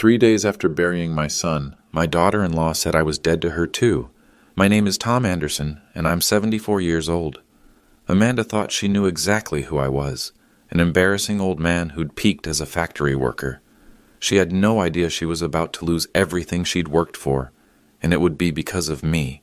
3 days after burying my son, my daughter-in-law said I was dead to her too. My name is Tom Anderson, and I'm 74 years old. Amanda thought she knew exactly who I was, an embarrassing old man who'd peaked as a factory worker. She had no idea she was about to lose everything she'd worked for, and it would be because of me.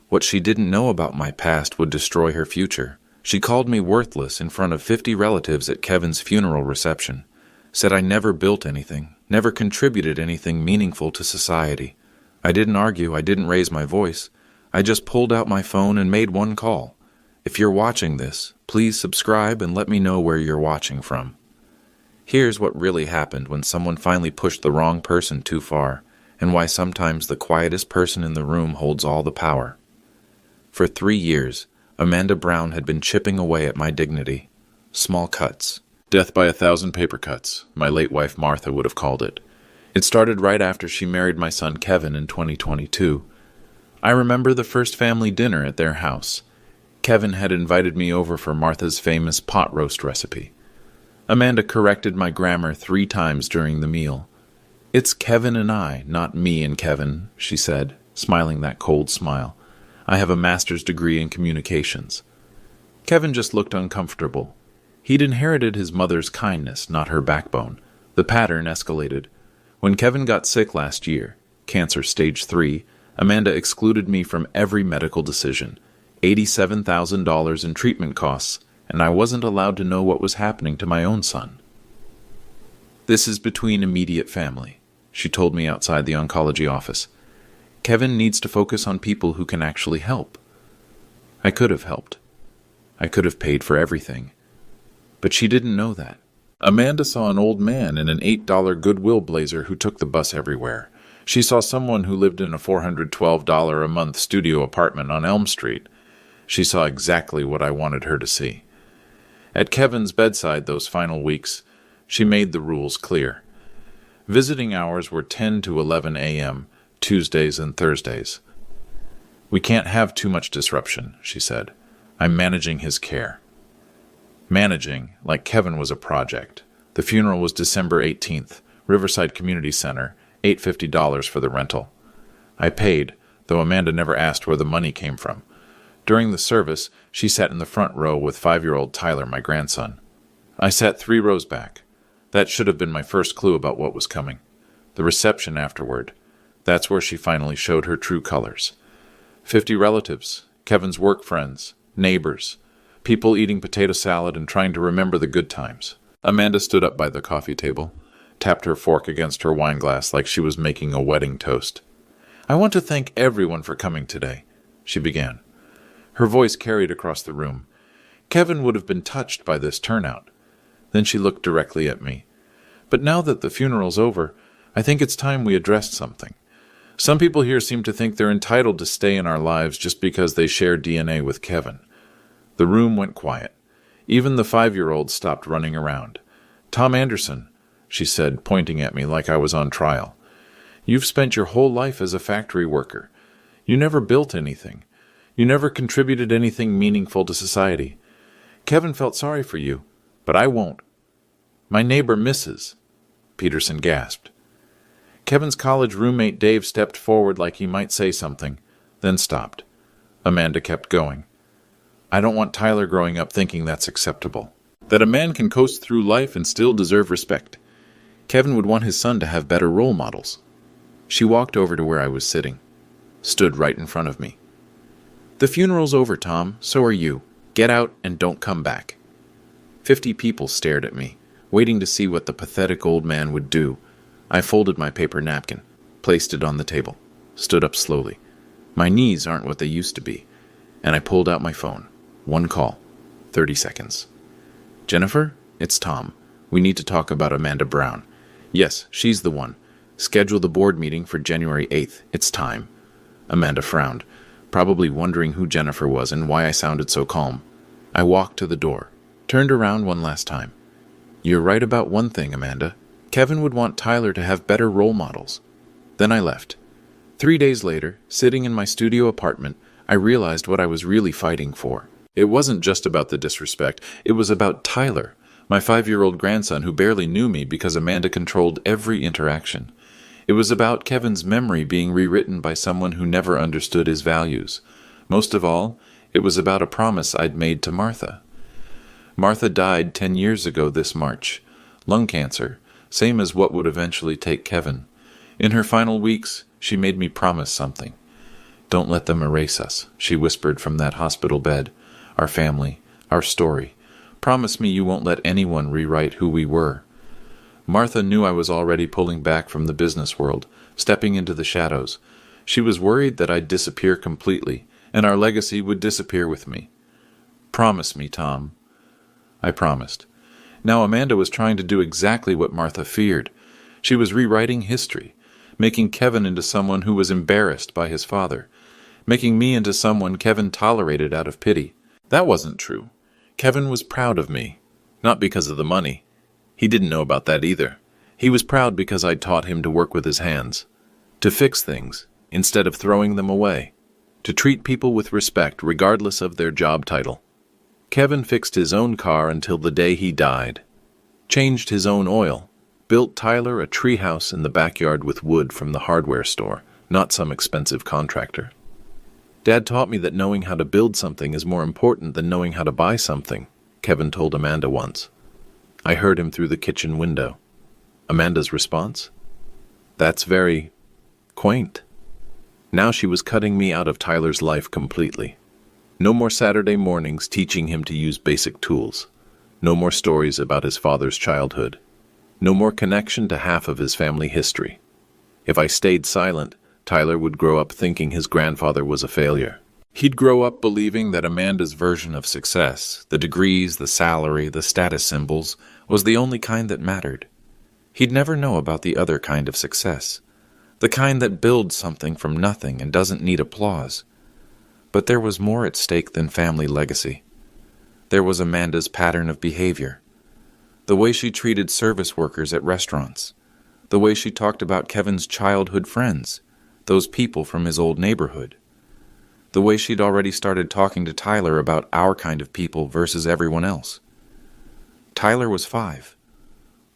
What she didn't know about my past would destroy her future. She called me worthless in front of 50 relatives at Kevin's funeral reception, said I never built anything, never contributed anything meaningful to society. I didn't argue, I didn't raise my voice. I just pulled out my phone and made one call. If you're watching this, please subscribe and let me know where you're watching from. Here's what really happened when someone finally pushed the wrong person too far, and why sometimes the quietest person in the room holds all the power. For 3 years, Amanda Brown had been chipping away at my dignity. Small cuts. Death by 1,000 paper cuts, my late wife Martha would have called it. It started right after she married my son Kevin in 2022. I remember the first family dinner at their house. Kevin had invited me over for Martha's famous pot roast recipe. Amanda corrected my grammar 3 times during the meal. "It's Kevin and I, not me and Kevin," she said, smiling that cold smile. "I have a master's degree in communications." Kevin just looked uncomfortable. He'd inherited his mother's kindness, not her backbone. The pattern escalated. When Kevin got sick last year, cancer stage 3, Amanda excluded me from every medical decision. $87,000 in treatment costs, and I wasn't allowed to know what was happening to my own son. "This is between immediate family," she told me outside the oncology office. "Kevin needs to focus on people who can actually help." I could have helped. I could have paid for everything. But she didn't know that. Amanda saw an old man in an $8 Goodwill blazer who took the bus everywhere. She saw someone who lived in a $412 a month studio apartment on Elm Street. She saw exactly what I wanted her to see. At Kevin's bedside those final weeks, she made the rules clear. Visiting hours were 10 to 11 a.m., Tuesdays and Thursdays. "We can't have too much disruption," she said. "I'm managing his care." Managing, like Kevin was a project. The funeral was December 18th, Riverside Community Center, $850 for the rental. I paid, though Amanda never asked where the money came from. During the service, she sat in the front row with 5-year-old Tyler, my grandson. I sat 3 rows back. That should have been my first clue about what was coming. The reception afterward. That's where she finally showed her true colors. 50 relatives, Kevin's work friends, neighbors, people eating potato salad and trying to remember the good times. Amanda stood up by the coffee table, tapped her fork against her wine glass like she was making a wedding toast. "I want to thank everyone for coming today," she began. Her voice carried across the room. Kevin would have been touched by this turnout. Then she looked directly at me. "But now that the funeral's over, I think it's time we addressed something. Some people here seem to think they're entitled to stay in our lives just because they share DNA with Kevin." The room went quiet. Even the 5-year-old stopped running around. "Tom Anderson," she said, pointing at me like I was on trial. "You've spent your whole life as a factory worker. You never built anything. You never contributed anything meaningful to society. Kevin felt sorry for you, but I won't." "My neighbor, Mrs." Peterson gasped. Kevin's college roommate Dave stepped forward like he might say something, then stopped. Amanda kept going. "I don't want Tyler growing up thinking that's acceptable. That a man can coast through life and still deserve respect. Kevin would want his son to have better role models." She walked over to where I was sitting, stood right in front of me. "The funeral's over, Tom. So are you. Get out and don't come back." 50 people stared at me, waiting to see what the pathetic old man would do. I folded my paper napkin, placed it on the table, stood up slowly. My knees aren't what they used to be, and I pulled out my phone. 1 call, 30 seconds. "Jennifer, it's Tom. We need to talk about Amanda Brown." "Yes, she's the one. Schedule the board meeting for January 8th. It's time." Amanda frowned, probably wondering who Jennifer was and why I sounded so calm. I walked to the door, turned around one last time. "You're right about one thing, Amanda. Kevin would want Tyler to have better role models." Then I left. 3 days later, sitting in my studio apartment, I realized what I was really fighting for. It wasn't just about the disrespect. It was about Tyler, my 5-year-old grandson who barely knew me because Amanda controlled every interaction. It was about Kevin's memory being rewritten by someone who never understood his values. Most of all, it was about a promise I'd made to Martha. Martha died 10 years ago this March. Lung cancer, same as what would eventually take Kevin. In her final weeks, she made me promise something. "Don't let them erase us," she whispered from that hospital bed. "Our family, our story. Promise me you won't let anyone rewrite who we were." Martha knew I was already pulling back from the business world, stepping into the shadows. She was worried that I'd disappear completely, and our legacy would disappear with me. "Promise me, Tom." I promised. Now Amanda was trying to do exactly what Martha feared. She was rewriting history, making Kevin into someone who was embarrassed by his father, making me into someone Kevin tolerated out of pity. That wasn't true. Kevin was proud of me, not because of the money. He didn't know about that either. He was proud because I'd taught him to work with his hands, to fix things instead of throwing them away, to treat people with respect regardless of their job title. Kevin fixed his own car until the day he died, changed his own oil, built Tyler a treehouse in the backyard with wood from the hardware store, not some expensive contractor. Dad taught me that knowing how to build something is more important than knowing how to buy something, Kevin told Amanda once. I heard him through the kitchen window. Amanda's response? That's very quaint. Now she was cutting me out of Tyler's life completely. No more Saturday mornings teaching him to use basic tools. No more stories about his father's childhood. No more connection to half of his family history. If I stayed silent, Tyler would grow up thinking his grandfather was a failure. He'd grow up believing that Amanda's version of success, the degrees, the salary, the status symbols, was the only kind that mattered. He'd never know about the other kind of success, the kind that builds something from nothing and doesn't need applause. But there was more at stake than family legacy. There was Amanda's pattern of behavior. The way she treated service workers at restaurants. The way she talked about Kevin's childhood friends, those people from his old neighborhood. The way she'd already started talking to Tyler about our kind of people versus everyone else. Tyler was 5,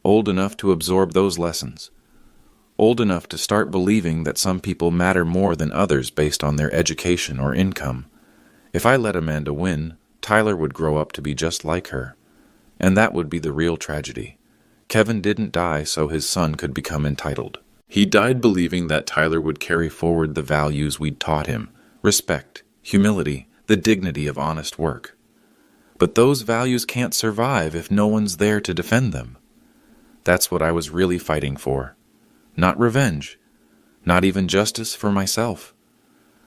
old enough to absorb those lessons. Old enough to start believing that some people matter more than others based on their education or income. If I let Amanda win, Tyler would grow up to be just like her. And that would be the real tragedy. Kevin didn't die so his son could become entitled. He died believing that Tyler would carry forward the values we'd taught him: respect, humility, the dignity of honest work. But those values can't survive if no one's there to defend them. That's what I was really fighting for. Not revenge. Not even justice for myself.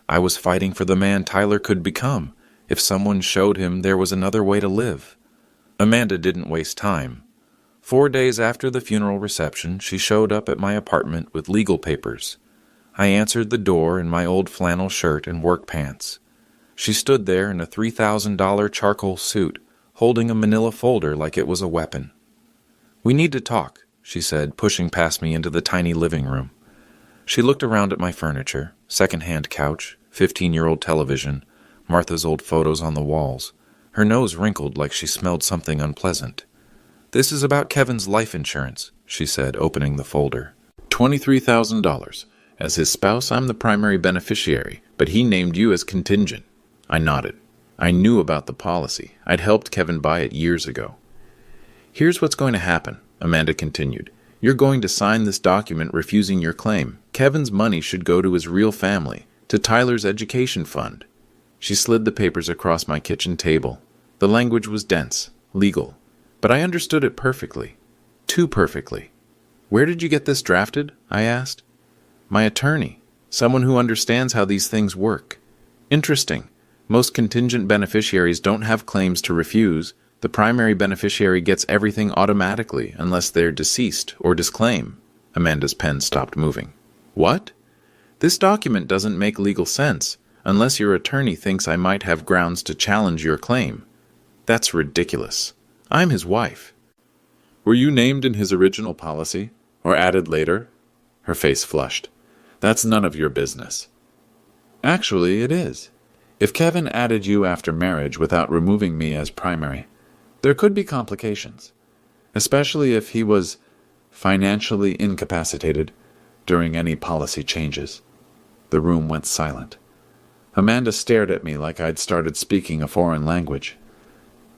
I was fighting for the man Tyler could become if someone showed him there was another way to live. Amanda didn't waste time. 4 days after the funeral reception, she showed up at my apartment with legal papers. I answered the door in my old flannel shirt and work pants. She stood there in a $3,000 charcoal suit, holding a manila folder like it was a weapon. "We need to talk," she said, pushing past me into the tiny living room. She looked around at my furniture, second-hand couch, 15-year-old television, Martha's old photos on the walls. Her nose wrinkled like she smelled something unpleasant. "This is about Kevin's life insurance," she said, opening the folder. $23,000. As his spouse, I'm the primary beneficiary, but he named you as contingent. I nodded. I knew about the policy. I'd helped Kevin buy it years ago. Here's what's going to happen, Amanda continued. You're going to sign this document refusing your claim. Kevin's money should go to his real family, to Tyler's education fund. She slid the papers across my kitchen table. The language was dense, legal, but I understood it perfectly. Too perfectly. Where did you get this drafted? I asked. My attorney, someone who understands how these things work. Interesting. Most contingent beneficiaries don't have claims to refuse. The primary beneficiary gets everything automatically unless they're deceased or disclaim. Amanda's pen stopped moving. What? This document doesn't make legal sense unless your attorney thinks I might have grounds to challenge your claim. That's ridiculous. I'm his wife. Were you named in his original policy or added later? Her face flushed. That's none of your business. Actually, it is. If Kevin added you after marriage without removing me as primary, there could be complications, especially if he was financially incapacitated, during any policy changes. The room went silent. Amanda stared at me like I'd started speaking a foreign language.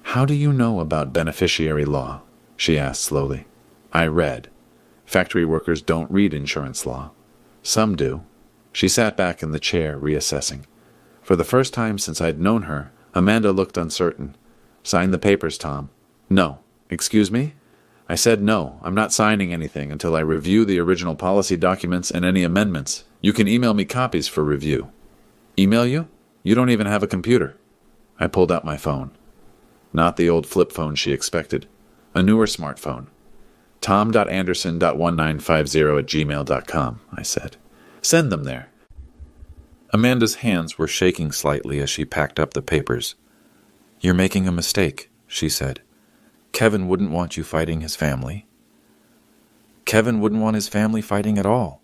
"How do you know about beneficiary law?" she asked slowly. I read. Factory workers don't read insurance law. Some do. She sat back in the chair, reassessing. For the first time since I'd known her, Amanda looked uncertain. "Sign the papers, Tom." "No." "Excuse me?" I said no. I'm not signing anything until I review the original policy documents and any amendments. You can email me copies for review. Email you? You don't even have a computer. I pulled out my phone. Not the old flip phone she expected. A newer smartphone. tom.anderson.1950@gmail.com, I said. "Send them there." Amanda's hands were shaking slightly as she packed up the papers. "You're making a mistake," she said. "Kevin wouldn't want you fighting his family. Kevin wouldn't want his family fighting at all."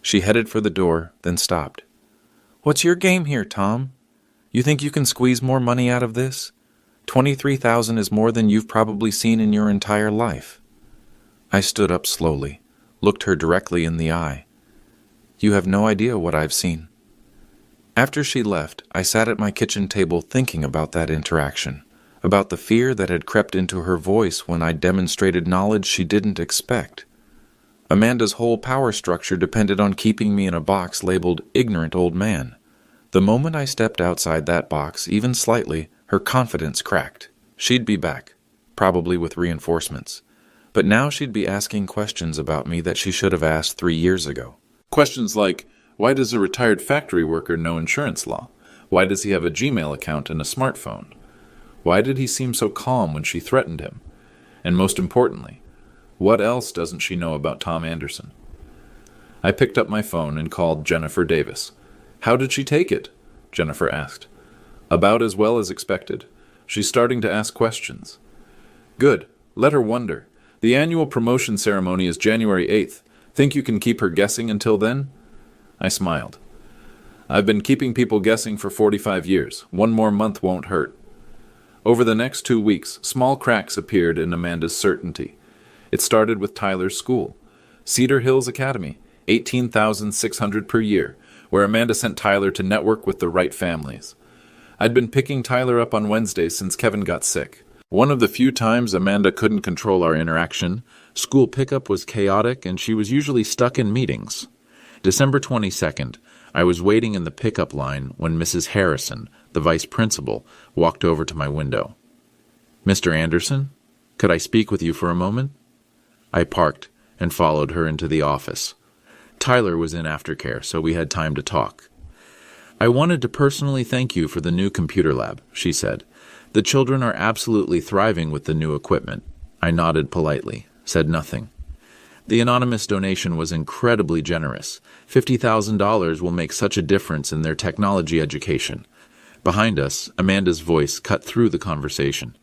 She headed for the door, then stopped. "What's your game here, Tom? You think you can squeeze more money out of this? $23,000 is more than you've probably seen in your entire life." I stood up slowly, looked her directly in the eye. "You have no idea what I've seen." After she left, I sat at my kitchen table thinking about that interaction, about the fear that had crept into her voice when I demonstrated knowledge she didn't expect. Amanda's whole power structure depended on keeping me in a box labeled ignorant old man. The moment I stepped outside that box, even slightly, her confidence cracked. She'd be back, probably with reinforcements. But now she'd be asking questions about me that she should have asked 3 years ago. Questions like, why does a retired factory worker know insurance law? Why does he have a Gmail account and a smartphone? Why did he seem so calm when she threatened him? And most importantly, what else doesn't she know about Tom Anderson? I picked up my phone and called Jennifer Davis. "How did she take it?" Jennifer asked. "About as well as expected. She's starting to ask questions." "Good. Let her wonder. The annual promotion ceremony is January 8th. Think you can keep her guessing until then?" I smiled. "I've been keeping people guessing for 45 years. 1 more month won't hurt." Over the next 2 weeks, small cracks appeared in Amanda's certainty. It started with Tyler's school. Cedar Hills Academy, $18,600 per year, where Amanda sent Tyler to network with the right families. I'd been picking Tyler up on Wednesdays since Kevin got sick. One of the few times Amanda couldn't control our interaction, school pickup was chaotic and she was usually stuck in meetings. December 22nd, I was waiting in the pickup line when Mrs. Harrison, the vice principal, walked over to my window. "Mr. Anderson, could I speak with you for a moment?" I parked and followed her into the office. Tyler was in aftercare, so we had time to talk. "I wanted to personally thank you for the new computer lab," she said. "The children are absolutely thriving with the new equipment." I nodded politely, said nothing. The anonymous donation was incredibly generous. $50,000 will make such a difference in their technology education. Behind us, Amanda's voice cut through the conversation.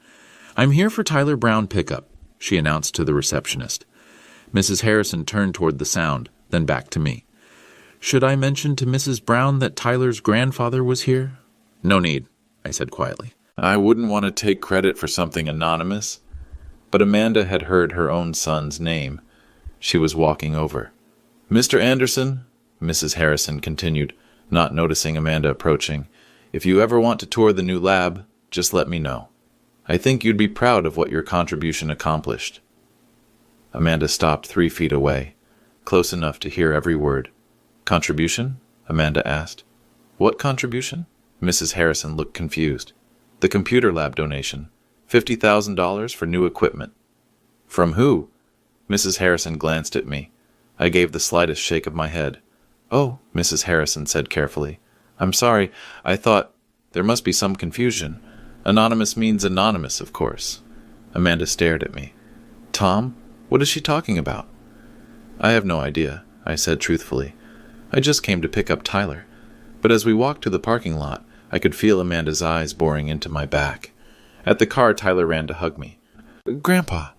"I'm here for Tyler Brown pickup," she announced to the receptionist. Mrs. Harrison turned toward the sound, then back to me. "Should I mention to Mrs. Brown that Tyler's grandfather was here?" "No need," I said quietly. I wouldn't want to take credit for something anonymous. But Amanda had heard her own son's name. She was walking over. "Mr. Anderson," Mrs. Harrison continued, not noticing Amanda approaching, "if you ever want to tour the new lab, just let me know. I think you'd be proud of what your contribution accomplished." Amanda stopped 3 feet away, close enough to hear every word. "Contribution?" Amanda asked. "What contribution?" Mrs. Harrison looked confused. "The computer lab donation. $50,000 for new equipment." "From who?" Mrs. Harrison glanced at me. I gave the slightest shake of my head. "Oh," Mrs. Harrison said carefully. "I'm sorry. I thought there must be some confusion. Anonymous means anonymous, of course." Amanda stared at me. "Tom, what is she talking about?" "I have no idea," I said truthfully. "I just came to pick up Tyler." But as we walked to the parking lot, I could feel Amanda's eyes boring into my back. At the car, Tyler ran to hug me. "Grandpa,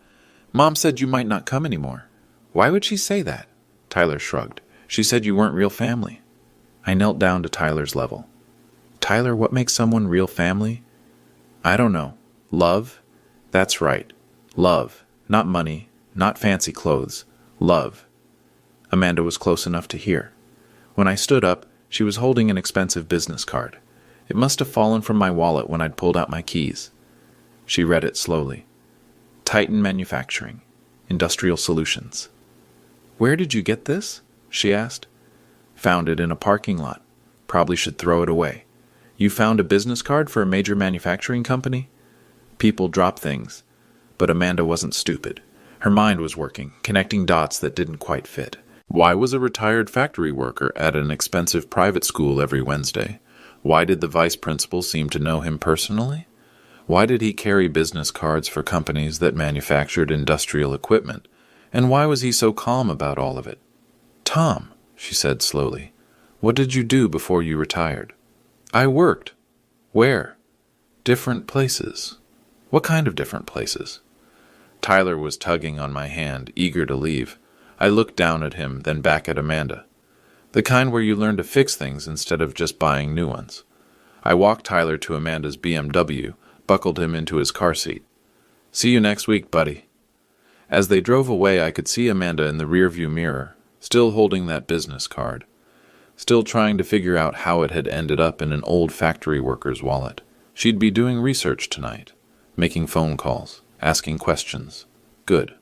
Mom said you might not come anymore." "Why would she say that?" Tyler shrugged. "She said you weren't real family." I knelt down to Tyler's level. "Tyler, what makes someone real family?" "I don't know. Love?" "That's right. Love. Not money. Not fancy clothes. Love." Amanda was close enough to hear. When I stood up, she was holding an expensive business card. It must have fallen from my wallet when I'd pulled out my keys. She read it slowly. Titan Manufacturing, Industrial Solutions. Where did you get this? She asked. Found it in a parking lot. Probably should throw it away. You found a business card for a major manufacturing company? People drop things. But Amanda wasn't stupid. Her mind was working, connecting dots that didn't quite fit. Why was a retired factory worker at an expensive private school every Wednesday? Why did the vice principal seem to know him personally? Why did he carry business cards for companies that manufactured industrial equipment? And why was he so calm about all of it? Tom, she said slowly, what did you do before you retired? I worked. Where? Different places. What kind of different places? Tyler was tugging on my hand, eager to leave. I looked down at him, then back at Amanda. The kind where you learn to fix things instead of just buying new ones. I walked Tyler to Amanda's BMW, buckled him into his car seat. See you next week, buddy. As they drove away, I could see Amanda in the rearview mirror, still holding that business card, still trying to figure out how it had ended up in an old factory worker's wallet. She'd be doing research tonight, making phone calls, asking questions. Good.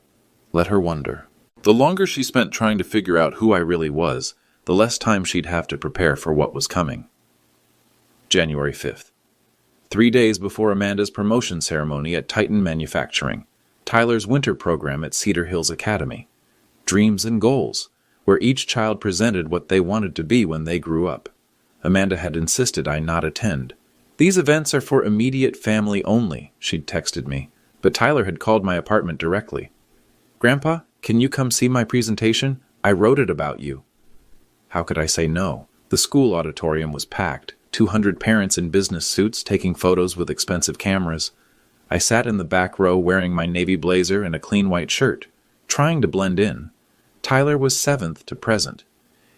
Let her wonder. The longer she spent trying to figure out who I really was, the less time she'd have to prepare for what was coming. January 5th. 3 days before Amanda's promotion ceremony at Titan Manufacturing, Tyler's winter program at Cedar Hills Academy, Dreams and Goals, where each child presented what they wanted to be when they grew up. Amanda had insisted I not attend. These events are for immediate family only, she'd texted me, but Tyler had called my apartment directly. Grandpa, can you come see my presentation? I wrote it about you. How could I say no? The school auditorium was packed, 200 parents in business suits taking photos with expensive cameras. I sat in the back row wearing my navy blazer and a clean white shirt, trying to blend in. Tyler was 7th to present.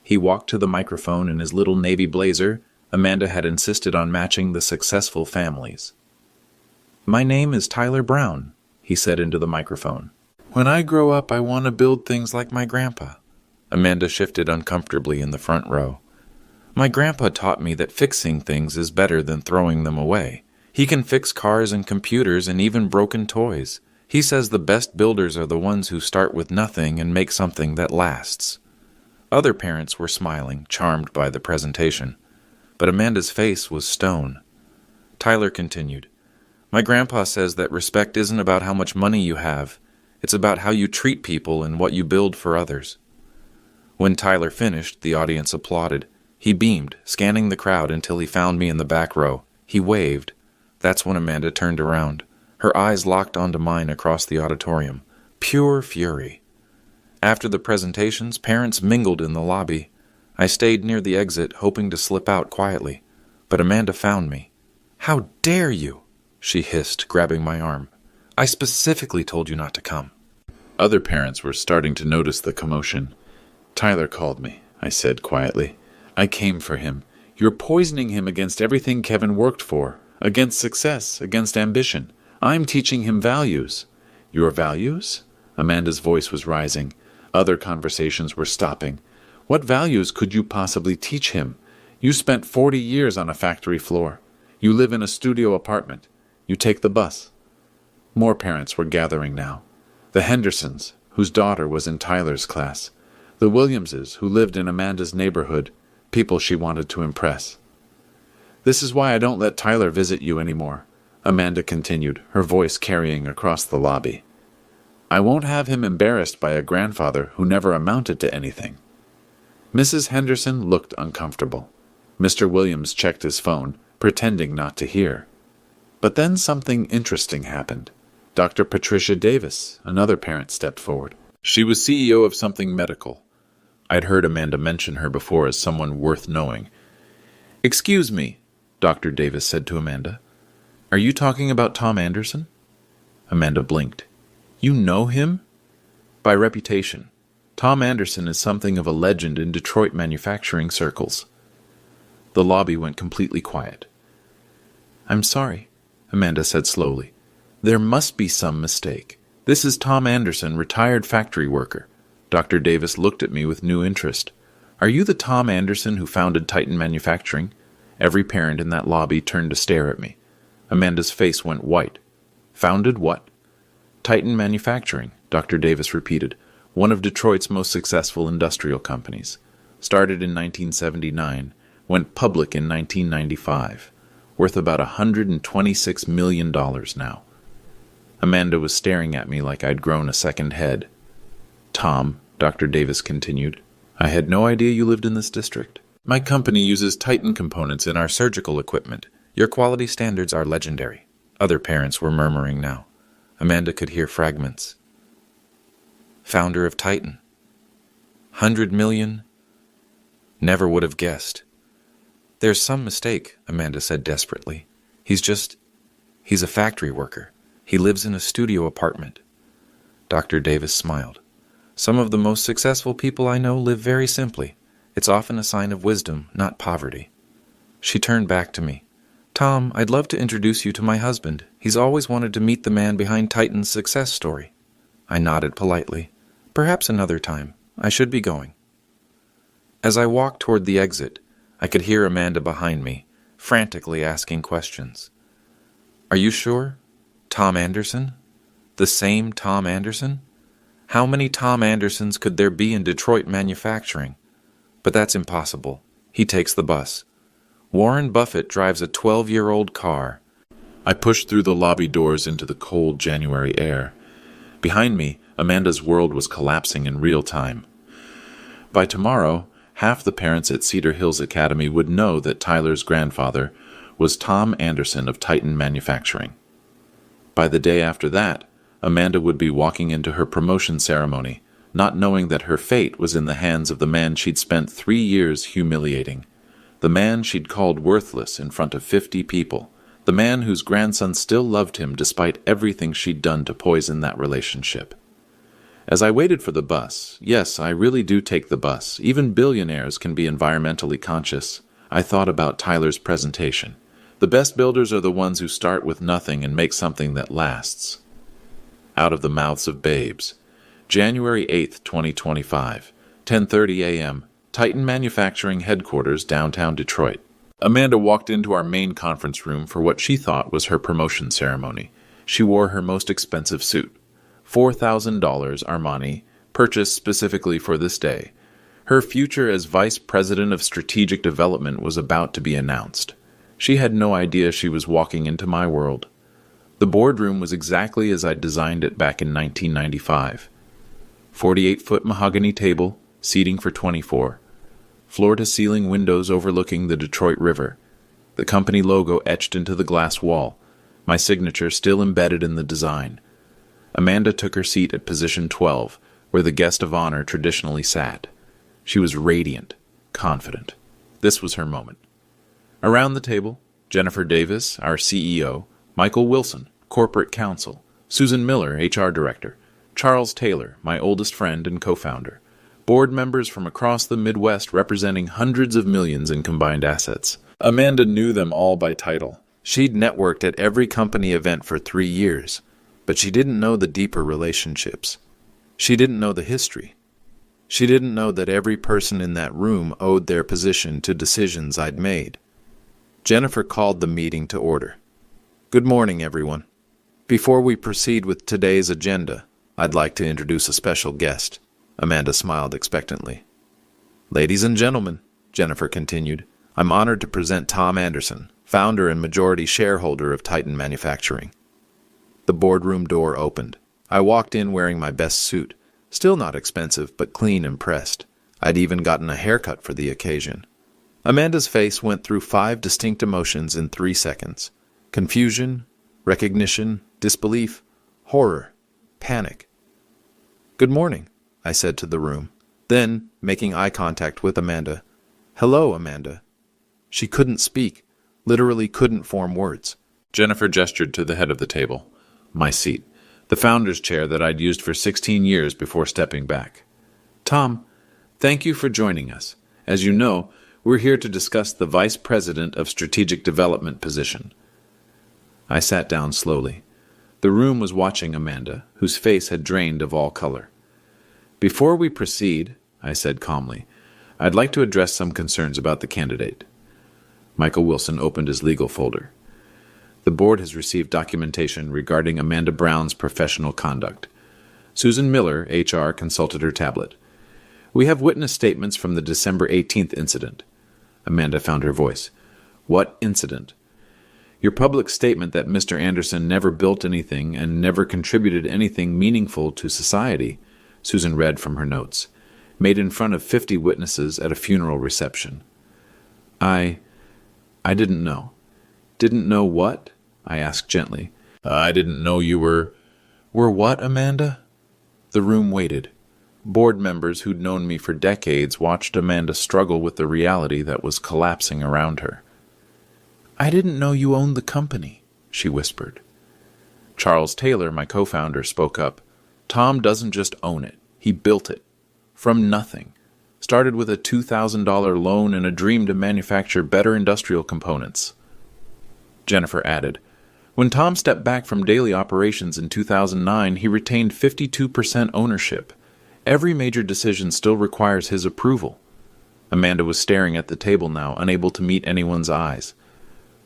He walked to the microphone in his little navy blazer. Amanda had insisted on matching the successful families. My name is Tyler Brown, he said into the microphone. When I grow up, I want to build things like my grandpa. Amanda shifted uncomfortably in the front row. My grandpa taught me that fixing things is better than throwing them away. He can fix cars and computers and even broken toys. He says the best builders are the ones who start with nothing and make something that lasts. Other parents were smiling, charmed by the presentation. But Amanda's face was stone. Tyler continued. My grandpa says that respect isn't about how much money you have. It's about how you treat people and what you build for others. When Tyler finished, the audience applauded. He beamed, scanning the crowd until he found me in the back row. He waved. That's when Amanda turned around. Her eyes locked onto mine across the auditorium. Pure fury. After the presentations, parents mingled in the lobby. I stayed near the exit, hoping to slip out quietly. But Amanda found me. How dare you? She hissed, grabbing my arm. I specifically told you not to come. Other parents were starting to notice the commotion. Tyler called me, I said quietly. I came for him. You're poisoning him against everything Kevin worked for, against success, against ambition. I'm teaching him values. Your values? Amanda's voice was rising. Other conversations were stopping. What values could you possibly teach him? You spent 40 years on a factory floor. You live in a studio apartment. You take the bus. More parents were gathering now. The Hendersons, whose daughter was in Tyler's class. The Williamses, who lived in Amanda's neighborhood. People she wanted to impress. This is why I don't let Tyler visit you anymore, Amanda continued, her voice carrying across the lobby. I won't have him embarrassed by a grandfather who never amounted to anything. Mrs. Henderson looked uncomfortable. Mr. Williams checked his phone, pretending not to hear. But then something interesting happened. Dr. Patricia Davis, another parent, stepped forward. She was CEO of something medical. I'd heard Amanda mention her before as someone worth knowing. Excuse me, Dr. Davis said to Amanda. Are you talking about Tom Anderson? Amanda blinked. You know him? By reputation. Tom Anderson is something of a legend in Detroit manufacturing circles. The lobby went completely quiet. I'm sorry, Amanda said slowly. There must be some mistake. This is Tom Anderson, retired factory worker. Dr. Davis looked at me with new interest. Are you the Tom Anderson who founded Titan Manufacturing? Every parent in that lobby turned to stare at me. Amanda's face went white. Founded what? Titan Manufacturing, Dr. Davis repeated, one of Detroit's most successful industrial companies. Started in 1979, went public in 1995, worth about $126 million now. Amanda was staring at me like I'd grown a second head. Tom, Dr. Davis continued, I had no idea you lived in this district. My company uses Titan components in our surgical equipment. Your quality standards are legendary. Other parents were murmuring now. Amanda could hear fragments. Founder of Titan. 100 million? Never would have guessed. There's some mistake, Amanda said desperately. He's a factory worker. He lives in a studio apartment. Dr. Davis smiled. Some of the most successful people I know live very simply. It's often a sign of wisdom, not poverty. She turned back to me. Tom, I'd love to introduce you to my husband. He's always wanted to meet the man behind Titan's success story. I nodded politely. Perhaps another time. I should be going. As I walked toward the exit, I could hear Amanda behind me, frantically asking questions. Are you sure? Tom Anderson? The same Tom Anderson? How many Tom Andersons could there be in Detroit manufacturing? But that's impossible. He takes the bus. Warren Buffett drives a 12-year-old car. I pushed through the lobby doors into the cold January air. Behind me, Amanda's world was collapsing in real time. By tomorrow, half the parents at Cedar Hills Academy would know that Tyler's grandfather was Tom Anderson of Titan Manufacturing. By the day after that, Amanda would be walking into her promotion ceremony, not knowing that her fate was in the hands of the man she'd spent 3 years humiliating, the man she'd called worthless in front of 50 people, the man whose grandson still loved him despite everything she'd done to poison that relationship. As I waited for the bus, yes, I really do take the bus. Even billionaires can be environmentally conscious. I thought about Tyler's presentation. The best builders are the ones who start with nothing and make something that lasts. Out of the mouths of babes. January 8th, 2025, 10:30 a.m., Titan Manufacturing Headquarters, downtown Detroit. Amanda walked into our main conference room for what she thought was her promotion ceremony. She wore her most expensive suit. $4,000 Armani, purchased specifically for this day. Her future as Vice President of Strategic Development was about to be announced. She had no idea she was walking into my world. The boardroom was exactly as I designed it back in 1995. 48-foot mahogany table, seating for 24. Floor-to-ceiling windows overlooking the Detroit River. The company logo etched into the glass wall, my signature still embedded in the design. Amanda took her seat at position 12, where the guest of honor traditionally sat. She was radiant, confident. This was her moment. Around the table, Jennifer Davis, our CEO, Michael Wilson, corporate counsel, Susan Miller, HR director, Charles Taylor, my oldest friend and co-founder, board members from across the Midwest representing hundreds of millions in combined assets. Amanda knew them all by title. She'd networked at every company event for 3 years, but she didn't know the deeper relationships. She didn't know the history. She didn't know that every person in that room owed their position to decisions I'd made. Jennifer called the meeting to order. Good morning, everyone. Before we proceed with today's agenda, I'd like to introduce a special guest. Amanda smiled expectantly. Ladies and gentlemen, Jennifer continued, I'm honored to present Tom Anderson, founder and majority shareholder of Titan Manufacturing. The boardroom door opened. I walked in wearing my best suit, still not expensive, but clean and pressed. I'd even gotten a haircut for the occasion. Amanda's face went through 5 distinct emotions in 3 seconds. Confusion, recognition, disbelief, horror, panic. Good morning, I said to the room. Then, making eye contact with Amanda, Hello, Amanda. She couldn't speak, literally couldn't form words. Jennifer gestured to the head of the table. My seat, the founder's chair that I'd used for 16 years before stepping back. Tom, thank you for joining us. As you know, we're here to discuss the Vice President of Strategic Development position. I sat down slowly. The room was watching Amanda, whose face had drained of all color. Before we proceed, I said calmly, I'd like to address some concerns about the candidate. Michael Wilson opened his legal folder. The board has received documentation regarding Amanda Brown's professional conduct. Susan Miller, HR, consulted her tablet. We have witness statements from the December 18th incident. Amanda found her voice. What incident? Your public statement that Mr. Anderson never built anything and never contributed anything meaningful to society, Susan read from her notes, made in front of 50 witnesses at a funeral reception. I didn't know. Didn't know what? I asked gently. I didn't know you were what, Amanda? The room waited. Board members who'd known me for decades watched Amanda struggle with the reality that was collapsing around her. I didn't know you owned the company, she whispered. Charles Taylor, my co-founder, spoke up. Tom doesn't just own it. He built it. From nothing. Started with a $2,000 loan and a dream to manufacture better industrial components. Jennifer added, when Tom stepped back from daily operations in 2009, he retained 52% ownership. Every major decision still requires his approval. Amanda was staring at the table now, unable to meet anyone's eyes.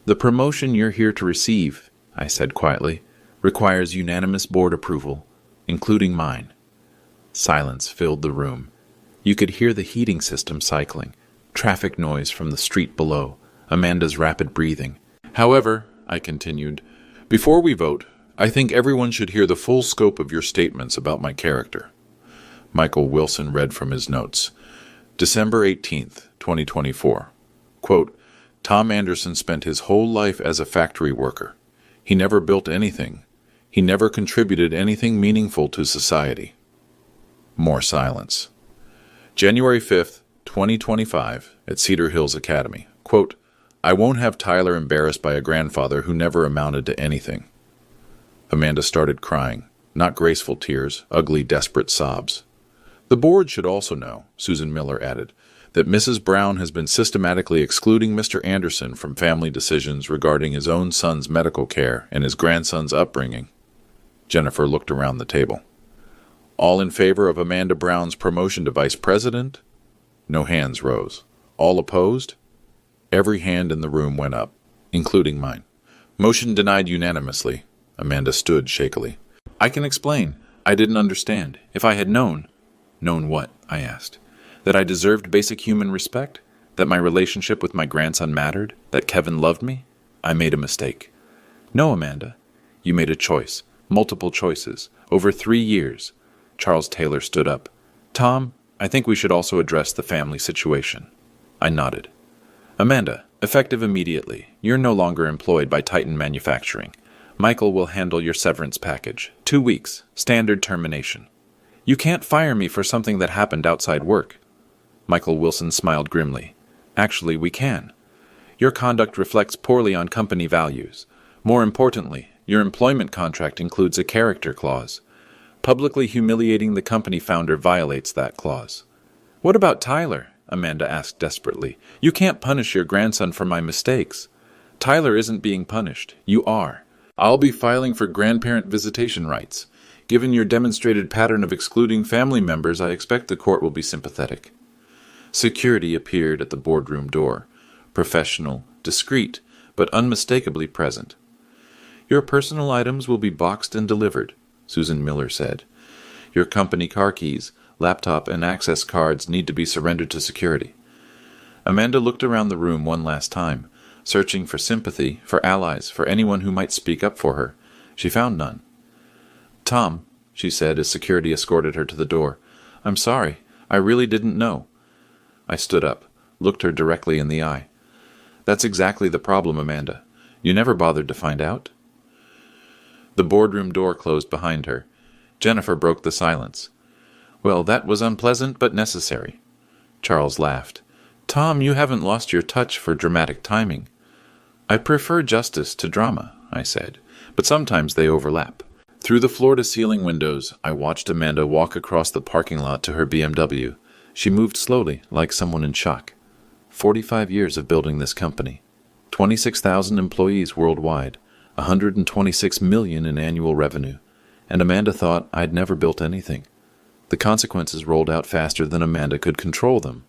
The promotion you're here to receive, I said quietly, requires unanimous board approval, including mine. Silence filled the room. You could hear the heating system cycling, traffic noise from the street below, Amanda's rapid breathing. However, I continued, before we vote, I think everyone should hear the full scope of your statements about my character. Michael Wilson read from his notes. December 18th, 2024. Quote, Tom Anderson spent his whole life as a factory worker. He never built anything. He never contributed anything meaningful to society. More silence. January 5th, 2025, at Cedar Hills Academy. Quote, I won't have Tyler embarrassed by a grandfather who never amounted to anything. Amanda started crying, not graceful tears, ugly, desperate sobs. The board should also know, Susan Miller added, that Mrs. Brown has been systematically excluding Mr. Anderson from family decisions regarding his own son's medical care and his grandson's upbringing. Jennifer looked around the table. All in favor of Amanda Brown's promotion to vice president? No hands rose. All opposed? Every hand in the room went up, including mine. Motion denied unanimously. Amanda stood shakily. I can explain. I didn't understand. If I had known... Known what? I asked. That I deserved basic human respect? That my relationship with my grandson mattered? That Kevin loved me? I made a mistake. No, Amanda. You made a choice. Multiple choices. Over 3 years. Charles Taylor stood up. Tom, I think we should also address the family situation. I nodded. Amanda, effective immediately. You're no longer employed by Titan Manufacturing. Michael will handle your severance package. 2 weeks. Standard termination. You can't fire me for something that happened outside work. Michael Wilson smiled grimly. Actually, we can. Your conduct reflects poorly on company values. More importantly, your employment contract includes a character clause. Publicly humiliating the company founder violates that clause. What about Tyler? Amanda asked desperately. You can't punish your grandson for my mistakes. Tyler isn't being punished. You are. I'll be filing for grandparent visitation rights. Given your demonstrated pattern of excluding family members, I expect the court will be sympathetic. Security appeared at the boardroom door, professional, discreet, but unmistakably present. Your personal items will be boxed and delivered, Susan Miller said. Your company car keys, laptop, and access cards need to be surrendered to security. Amanda looked around the room one last time, searching for sympathy, for allies, for anyone who might speak up for her. She found none. Tom, she said as security escorted her to the door, I'm sorry. I really didn't know. I stood up, looked her directly in the eye. That's exactly the problem, Amanda. You never bothered to find out? The boardroom door closed behind her. Jennifer broke the silence. Well, that was unpleasant but necessary. Charles laughed. Tom, you haven't lost your touch for dramatic timing. I prefer justice to drama, I said, but sometimes they overlap. Through the floor-to-ceiling windows, I watched Amanda walk across the parking lot to her BMW. She moved slowly, like someone in shock. 45 years of building this company. 26,000 employees worldwide. 126 million in annual revenue. And Amanda thought I'd never built anything. The consequences rolled out faster than Amanda could control them.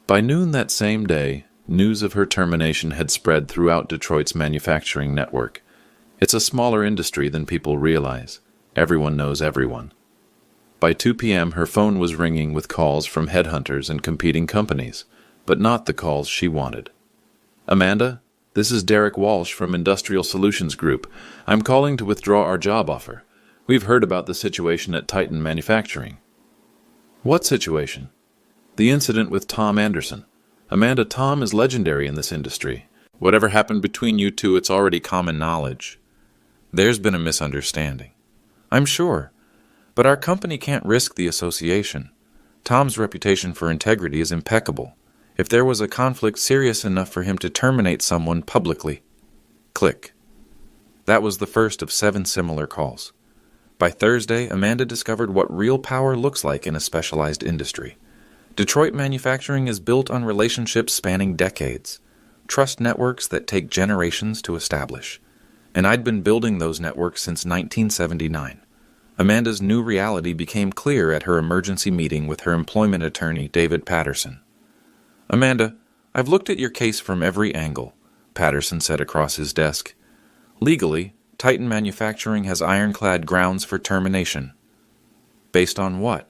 By noon that same day, news of her termination had spread throughout Detroit's manufacturing network. It's a smaller industry than people realize. Everyone knows everyone. By 2 p.m., her phone was ringing with calls from headhunters and competing companies, but not the calls she wanted. "Amanda, this is Derek Walsh from Industrial Solutions Group. I'm calling to withdraw our job offer. We've heard about the situation at Titan Manufacturing." "What situation?" "The incident with Tom Anderson. Amanda, Tom is legendary in this industry. Whatever happened between you two, it's already common knowledge. There's been a misunderstanding. I'm sure. But our company can't risk the association. Tom's reputation for integrity is impeccable. If there was a conflict serious enough for him to terminate someone publicly." Click. That was the first of 7 similar calls. By Thursday, Amanda discovered what real power looks like in a specialized industry. Detroit manufacturing is built on relationships spanning decades, trust networks that take generations to establish. And I'd been building those networks since 1979. Amanda's new reality became clear at her emergency meeting with her employment attorney, David Patterson. "Amanda, I've looked at your case from every angle," Patterson said across his desk. "Legally, Titan Manufacturing has ironclad grounds for termination." "Based on what?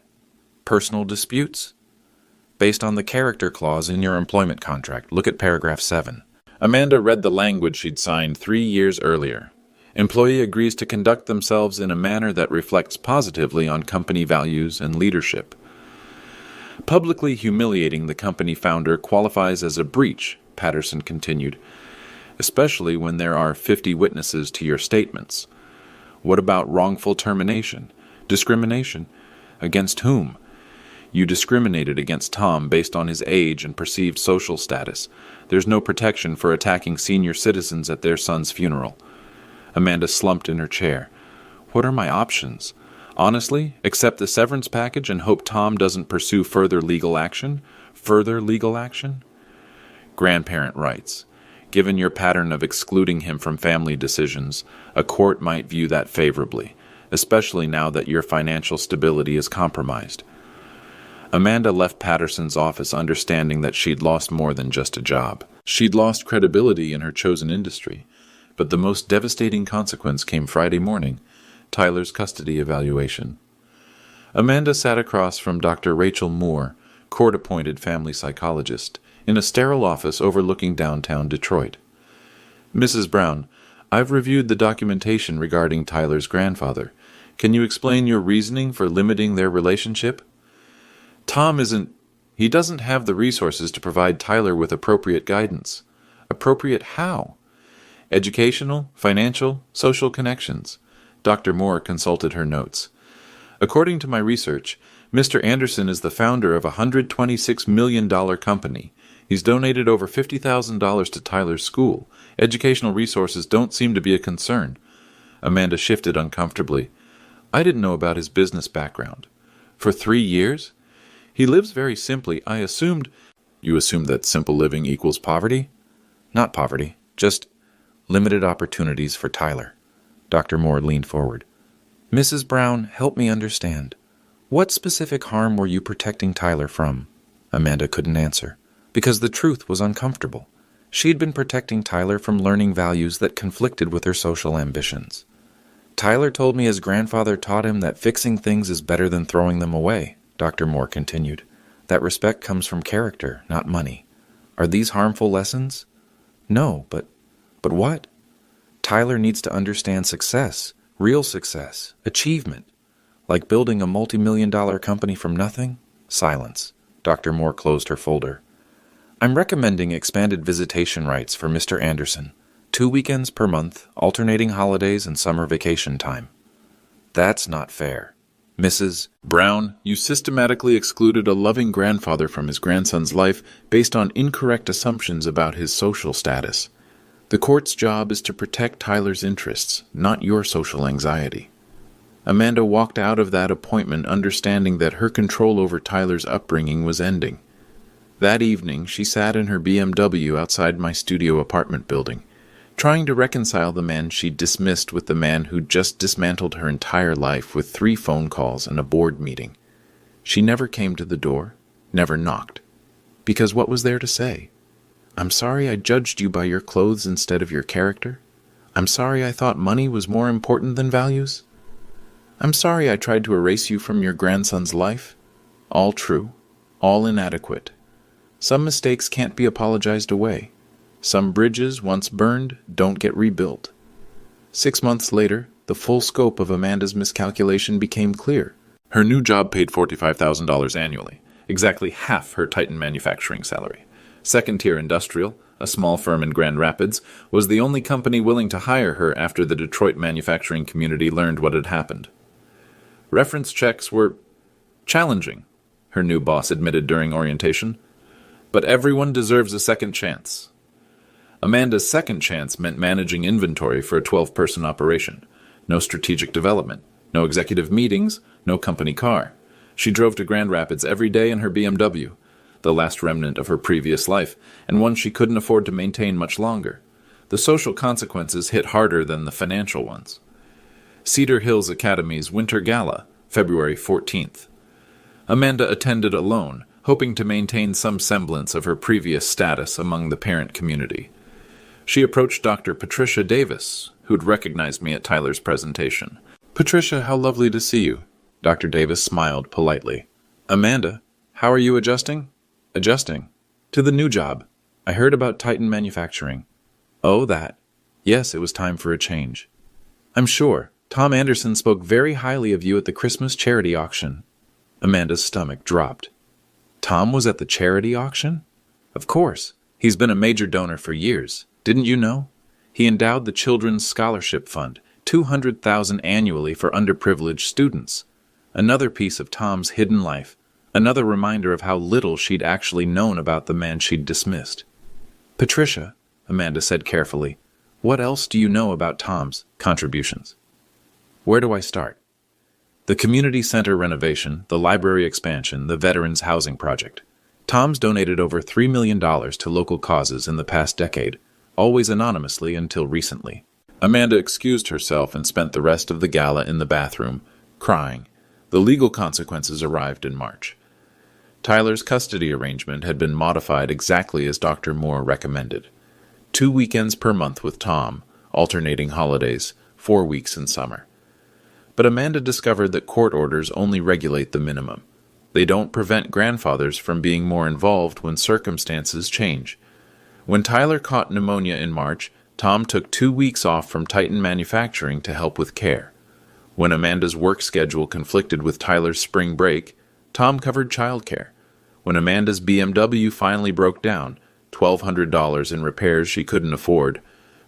Personal disputes?" "Based on the character clause in your employment contract. Look at paragraph 7. Amanda read the language she'd signed 3 years earlier. "Employee agrees to conduct themselves in a manner that reflects positively on company values and leadership." "Publicly humiliating the company founder qualifies as a breach," Patterson continued, "especially when there are 50 witnesses to your statements. What about wrongful termination? Discrimination? Against whom? You discriminated against Tom based on his age and perceived social status. There's no protection for attacking senior citizens at their son's funeral." Amanda slumped in her chair. "What are my options? Honestly, accept the severance package and hope Tom doesn't pursue further legal action? Further legal action? Grandparent rights. Given your pattern of excluding him from family decisions, a court might view that favorably, especially now that your financial stability is compromised." Amanda left Patterson's office understanding that she'd lost more than just a job. She'd lost credibility in her chosen industry. But the most devastating consequence came Friday morning, Tyler's custody evaluation. Amanda sat across from Dr. Rachel Moore, court-appointed family psychologist, in a sterile office overlooking downtown Detroit. "Mrs. Brown, I've reviewed the documentation regarding Tyler's grandfather. Can you explain your reasoning for limiting their relationship?" "Tom he doesn't have the resources to provide Tyler with appropriate guidance." "Appropriate how?" "Educational, financial, social connections." Dr. Moore consulted her notes. "According to my research, Mr. Anderson is the founder of a $126 million company. He's donated over $50,000 to Tyler's school. Educational resources don't seem to be a concern." Amanda shifted uncomfortably. "I didn't know about his business background." "For 3 years? He lives very simply. I assumed—" "You assumed that simple living equals poverty?" "Not poverty, just limited opportunities for Tyler." Dr. Moore leaned forward. "Mrs. Brown, help me understand. What specific harm were you protecting Tyler from?" Amanda couldn't answer, because the truth was uncomfortable. She'd been protecting Tyler from learning values that conflicted with her social ambitions. "Tyler told me his grandfather taught him that fixing things is better than throwing them away," Dr. Moore continued. "That respect comes from character, not money. Are these harmful lessons?" "No, but what?" "Tyler needs to understand success, real success, achievement. Like building a multi-million-dollar company from nothing?" Silence. Dr. Moore closed her folder. "I'm recommending expanded visitation rights for Mr. Anderson. 2 weekends per month, alternating holidays and summer vacation time." "That's not fair." "Mrs. Brown, you systematically excluded a loving grandfather from his grandson's life based on incorrect assumptions about his social status. The court's job is to protect Tyler's interests, not your social anxiety." Amanda walked out of that appointment understanding that her control over Tyler's upbringing was ending. That evening, she sat in her BMW outside my studio apartment building, trying to reconcile the man she'd dismissed with the man who'd just dismantled her entire life with 3 phone calls and a board meeting. She never came to the door, never knocked. Because what was there to say? I'm sorry I judged you by your clothes instead of your character. I'm sorry I thought money was more important than values. I'm sorry I tried to erase you from your grandson's life. All true, all inadequate. Some mistakes can't be apologized away. Some bridges, once burned, don't get rebuilt. 6 months later, the full scope of Amanda's miscalculation became clear. Her new job paid $45,000 annually, exactly half her Titan manufacturing salary. Second-tier industrial, a small firm in Grand Rapids, was the only company willing to hire her after the Detroit manufacturing community learned what had happened. Reference checks were challenging, her new boss admitted during orientation. But everyone deserves a second chance. Amanda's second chance meant managing inventory for a 12-person operation. No strategic development, no executive meetings, no company car. She drove to Grand Rapids every day in her BMW, the last remnant of her previous life, and one she couldn't afford to maintain much longer. The social consequences hit harder than the financial ones. Cedar Hills Academy's Winter Gala, February 14th. Amanda attended alone, hoping to maintain some semblance of her previous status among the parent community. She approached Dr. Patricia Davis, who'd recognized me at Tyler's presentation. "Patricia, how lovely to see you." Dr. Davis smiled politely. "Amanda, how are you adjusting?" "Adjusting? To the new job. I heard about Titan Manufacturing." "Oh, that. Yes, it was time for a change." "I'm sure. Tom Anderson spoke very highly of you at the Christmas charity auction." Amanda's stomach dropped. Tom was at the charity auction? Of course. He's been a major donor for years. Didn't you know? He endowed the Children's Scholarship Fund, $200,000 annually for underprivileged students. Another piece of Tom's hidden life. Another reminder of how little she'd actually known about the man she'd dismissed. "Patricia," Amanda said carefully, "what else do you know about Tom's contributions?" "Where do I start?" The community center renovation, the library expansion, the Veterans Housing Project. Tom's donated over $3 million to local causes in the past decade, always anonymously until recently. Amanda excused herself and spent the rest of the gala in the bathroom, crying. The legal consequences arrived in March. Tyler's custody arrangement had been modified exactly as Dr. Moore recommended. 2 weekends per month with Tom, alternating holidays, 4 weeks in summer. But Amanda discovered that court orders only regulate the minimum. They don't prevent grandfathers from being more involved when circumstances change. When Tyler caught pneumonia in March, Tom took 2 weeks off from Titan Manufacturing to help with care. When Amanda's work schedule conflicted with Tyler's spring break, Tom covered childcare. When Amanda's BMW finally broke down, $1,200 in repairs she couldn't afford,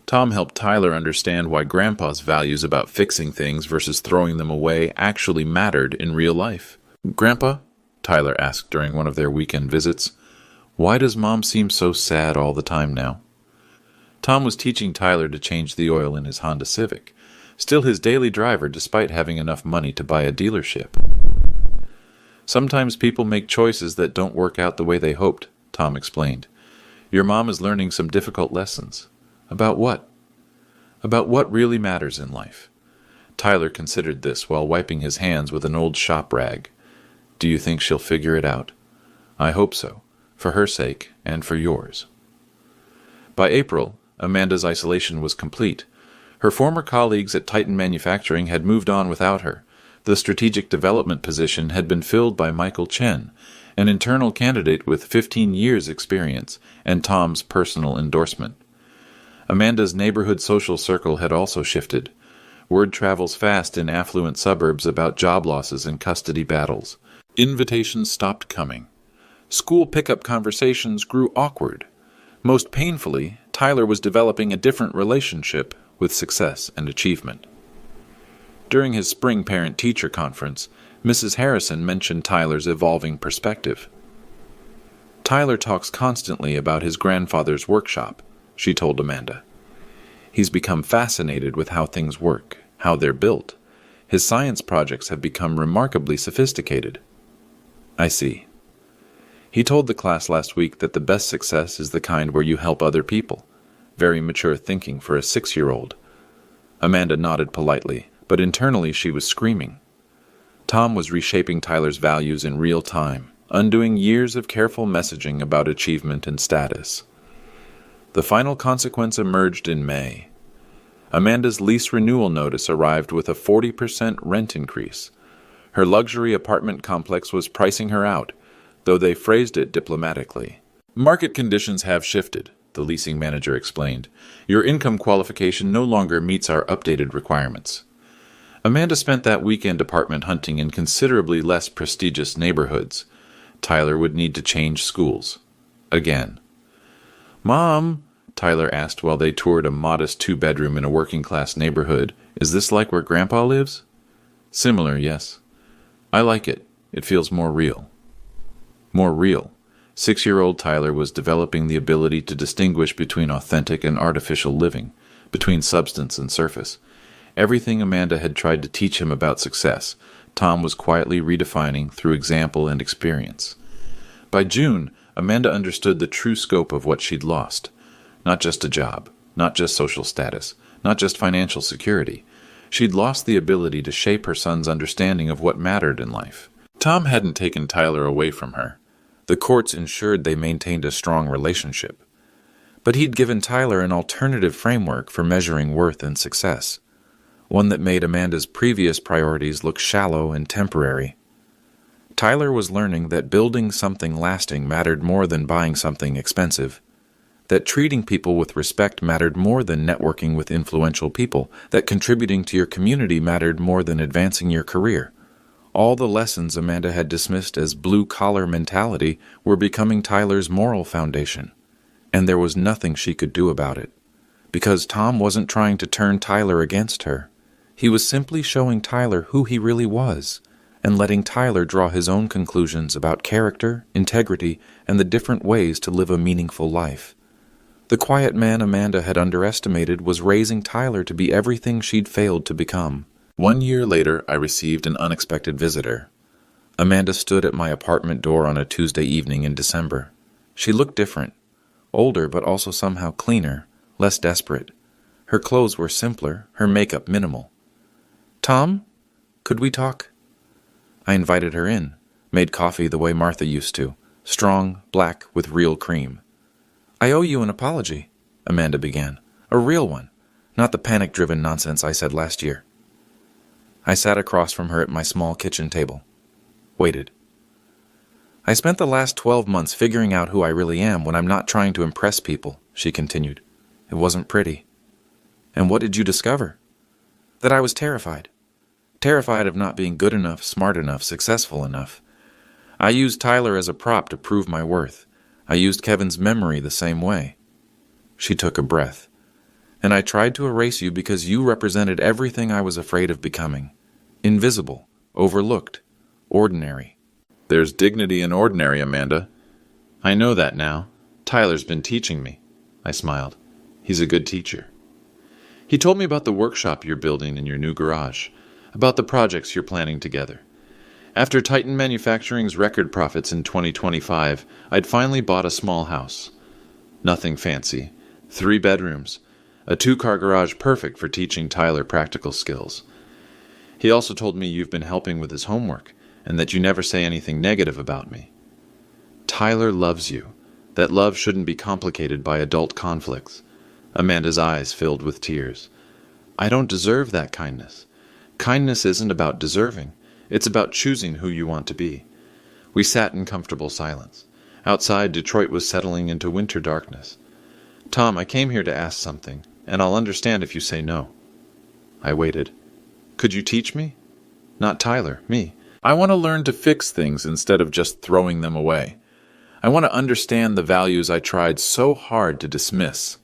Tom helped Tyler understand why Grandpa's values about fixing things versus throwing them away actually mattered in real life. "Grandpa," Tyler asked during one of their weekend visits, "why does Mom seem so sad all the time now?" Tom was teaching Tyler to change the oil in his Honda Civic, still his daily driver despite having enough money to buy a dealership. "Sometimes people make choices that don't work out the way they hoped," Tom explained. "Your mom is learning some difficult lessons." "About what?" "About what really matters in life." Tyler considered this while wiping his hands with an old shop rag. "Do you think she'll figure it out?" "I hope so, for her sake and for yours." By April, Amanda's isolation was complete. Her former colleagues at Titan Manufacturing had moved on without her. The strategic development position had been filled by Michael Chen, an internal candidate with 15 years' experience and Tom's personal endorsement. Amanda's neighborhood social circle had also shifted. Word travels fast in affluent suburbs about job losses and custody battles. Invitations stopped coming. School pickup conversations grew awkward. Most painfully, Tyler was developing a different relationship with success and achievement. During his spring parent-teacher conference, Mrs. Harrison mentioned Tyler's evolving perspective. "Tyler talks constantly about his grandfather's workshop," she told Amanda. "He's become fascinated with how things work, how they're built. His science projects have become remarkably sophisticated." "I see." "He told the class last week that the best success is the kind where you help other people. Very mature thinking for a 6-year-old. Amanda nodded politely, but internally she was screaming. Tom was reshaping Tyler's values in real time, undoing years of careful messaging about achievement and status. The final consequence emerged in May. Amanda's lease renewal notice arrived with a 40% rent increase. Her luxury apartment complex was pricing her out, though they phrased it diplomatically. "Market conditions have shifted," the leasing manager explained. "Your income qualification no longer meets our updated requirements." Amanda spent that weekend apartment hunting in considerably less prestigious neighborhoods. Tyler would need to change schools. Again. "Mom," Tyler asked while they toured a modest two-bedroom in a working-class neighborhood, "is this like where Grandpa lives?" "Similar, yes. I like it. It feels more real." More real. 6-year-old Tyler was developing the ability to distinguish between authentic and artificial living, between substance and surface. Everything Amanda had tried to teach him about success, Tom was quietly redefining through example and experience. By June, Amanda understood the true scope of what she'd lost. Not just a job, not just social status, not just financial security. She'd lost the ability to shape her son's understanding of what mattered in life. Tom hadn't taken Tyler away from her. The courts ensured they maintained a strong relationship. But he'd given Tyler an alternative framework for measuring worth and success, one that made Amanda's previous priorities look shallow and temporary. Tyler was learning that building something lasting mattered more than buying something expensive, that treating people with respect mattered more than networking with influential people, that contributing to your community mattered more than advancing your career. All the lessons Amanda had dismissed as blue-collar mentality were becoming Tyler's moral foundation, and there was nothing she could do about it. Because Tom wasn't trying to turn Tyler against her. He was simply showing Tyler who he really was, and letting Tyler draw his own conclusions about character, integrity, and the different ways to live a meaningful life. The quiet man Amanda had underestimated was raising Tyler to be everything she'd failed to become. 1 year later, I received an unexpected visitor. Amanda stood at my apartment door on a Tuesday evening in December. She looked different, older but also somehow cleaner, less desperate. Her clothes were simpler, her makeup minimal. "Tom, could we talk?" I invited her in, made coffee the way Martha used to, strong, black, with real cream. "I owe you an apology," Amanda began. "A real one, not the panic-driven nonsense I said last year." I sat across from her at my small kitchen table. Waited. "I spent the last 12 months figuring out who I really am when I'm not trying to impress people," she continued. "It wasn't pretty." "And what did you discover?" "That I was terrified. Terrified of not being good enough, smart enough, successful enough. I used Tyler as a prop to prove my worth. I used Kevin's memory the same way." She took a breath. "And I tried to erase you because you represented everything I was afraid of becoming. Invisible, overlooked, ordinary." "There's dignity in ordinary, Amanda." "I know that now. Tyler's been teaching me." I smiled. "He's a good teacher." "He told me about the workshop you're building in your new garage, about the projects you're planning together. After Titan Manufacturing's record profits in 2025, I'd finally bought a small house. Nothing fancy. 3 bedrooms. A 2-car garage perfect for teaching Tyler practical skills. He also told me you've been helping with his homework, and that you never say anything negative about me. Tyler loves you. That love shouldn't be complicated by adult conflicts." Amanda's eyes filled with tears. "I don't deserve that kindness. Kindness isn't about deserving. It's about choosing who you want to be." We sat in comfortable silence. Outside, Detroit was settling into winter darkness. "Tom, I came here to ask something, and I'll understand if you say no." I waited. "Could you teach me?" "Not Tyler, me. I want to learn to fix things instead of just throwing them away. I want to understand the values I tried so hard to dismiss."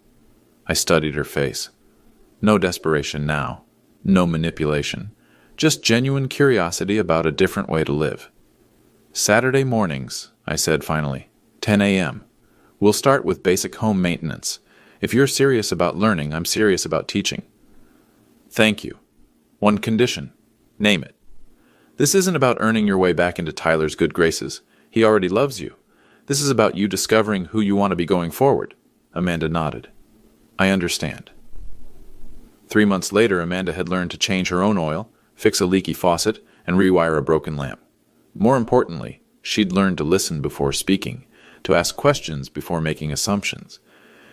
I studied her face. No desperation now. No manipulation. Just genuine curiosity about a different way to live. "Saturday mornings," I said finally, 10 a.m. "We'll start with basic home maintenance. If you're serious about learning, I'm serious about teaching." "Thank you. One condition. Name it." "This isn't about earning your way back into Tyler's good graces. He already loves you. This is about you discovering who you want to be going forward." Amanda nodded. "I understand." 3 months later, Amanda had learned to change her own oil, fix a leaky faucet, and rewire a broken lamp. More importantly, she'd learned to listen before speaking, to ask questions before making assumptions.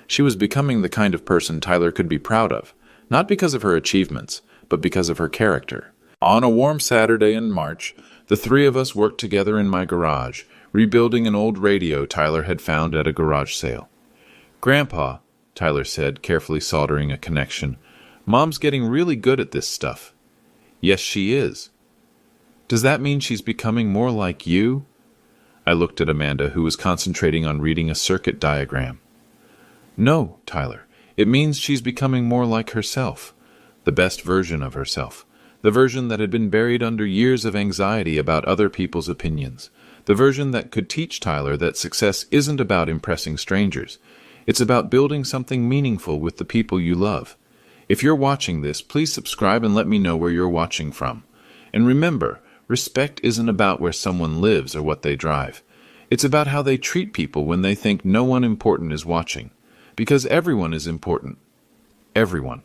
She was becoming the kind of person Tyler could be proud of, not because of her achievements, but because of her character. On a warm Saturday in March, the three of us worked together in my garage, rebuilding an old radio Tyler had found at a garage sale. "Grandpa," Tyler said, carefully soldering a connection, "Mom's getting really good at this stuff." "Yes, she is." "Does that mean she's becoming more like you?" I looked at Amanda, who was concentrating on reading a circuit diagram. "No, Tyler. It means she's becoming more like herself, the best version of herself, the version that had been buried under years of anxiety about other people's opinions, the version that could teach Tyler that success isn't about impressing strangers. It's about building something meaningful with the people you love. If you're watching this, please subscribe and let me know where you're watching from. And remember, respect isn't about where someone lives or what they drive. It's about how they treat people when they think no one important is watching. Because everyone is important. Everyone.